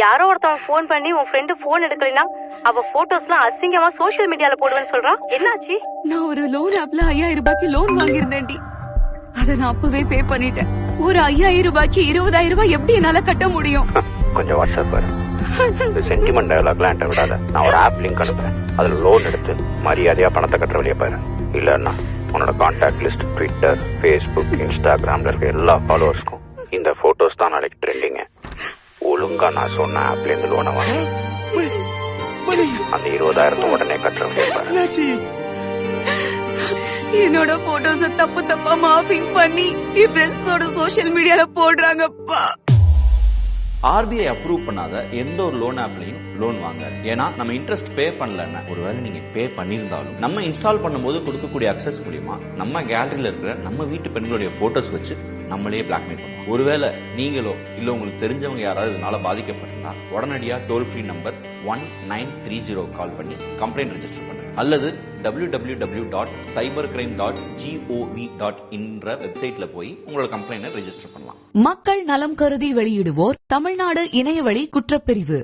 யாரோ ஒருத்தவன் போன் பண்ணி உன் ஃப்ரெண்டு போன் எடுக்கலைன்னா அவ போட்டோஸ்லாம் அசிங்கமா சோசியல் மீடியால போடுவேன்னு சொல்றான். என்னாச்சு? நான் ஒரு லோன் ஆப்ல 5000 ரூபாய்க்கு லோன் வாங்கியிருந்தேன்டி. அத நான் அப்பவே பே பண்ணிட்டேன். ஒரு 5000 ரூபாய்க்கு 20000 ரூபாய் எப்படி என்னால கட்ட முடியும்? கொஞ்சம் வாட்ஸ்அப் பாரு. சென்டிமெண்ட் டயலாக்லாம் என்கிட்ட விடாத. நான் ஒரு ஆப் லிங்க் அனுப்புறேன். அதுல லோன் எடுத்து மரியாதையா பணத்தை கட்டுற வழியா பாரு. இல்லன்னா உன்னோட கான்டாக்ட் லிஸ்ட் ட்விட்டர், ஃபேஸ்புக், இன்ஸ்டாகிராம்ல இருக்க எல்லா ஃபாலோவர்ஸ்க்கும் இந்த போட்டோஸ் தான் நாளைக்கு ட்ரெண்டிங்க. ஒழுங்கா நான் சொன்ன ஆப்ல இருந்து லோனை வாங்க. அந்த 20000 உடனே கட்டுற வழியா பாரு. என்னோட போட்டோஸ தப்பா மார்ஃபிங் பண்ணி என் ஃப்ரெண்ட்ஸோட சோஷியல் மீடியால போடுறாங்கப்பா. ஆர்பிஐ அப்ரூவ் பண்ணாத எந்த ஒரு லோன் ஆப்லயும் லோன் வாங்க. ஏன்னா நம்ம இன்ட்ரெஸ்ட் பே பண்ணலன்னா, ஒருவேளை நீங்க பே பண்ணிருந்தாலும் நம்ம இன்ஸ்டால் பண்ணும்போது கொடுக்கக்கூடிய அக்சஸ் மூலியமா நம்ம கேலரியில இருக்கிற நம்ம வீட்டு பெண்களுடைய போட்டோஸ் வச்சு நம்மளே பிளாக்மெயில் பண்ணுவோம். ஒருவேளை நீங்களோ இல்ல உங்களுக்கு தெரிஞ்சவங்க யாராவது இதனால பாதிக்கப்பட்டிருந்தா உடனடியா டோல் ஃப்ரீ நம்பர் 1930 கால் பண்ணி கம்ப்ளைண்ட் ரெஜிஸ்டர் பண்ணுங்க. அல்லது www.cybercrime.gov.in வெப்சைட்ல போய் உங்களோட கம்ப்ளைண்ட் ரெஜிஸ்டர் பண்ணலாம். மக்கள் நலம் கருதி வெளியிடுவோர் தமிழ்நாடு இணையவழி குற்றப்பிரிவு.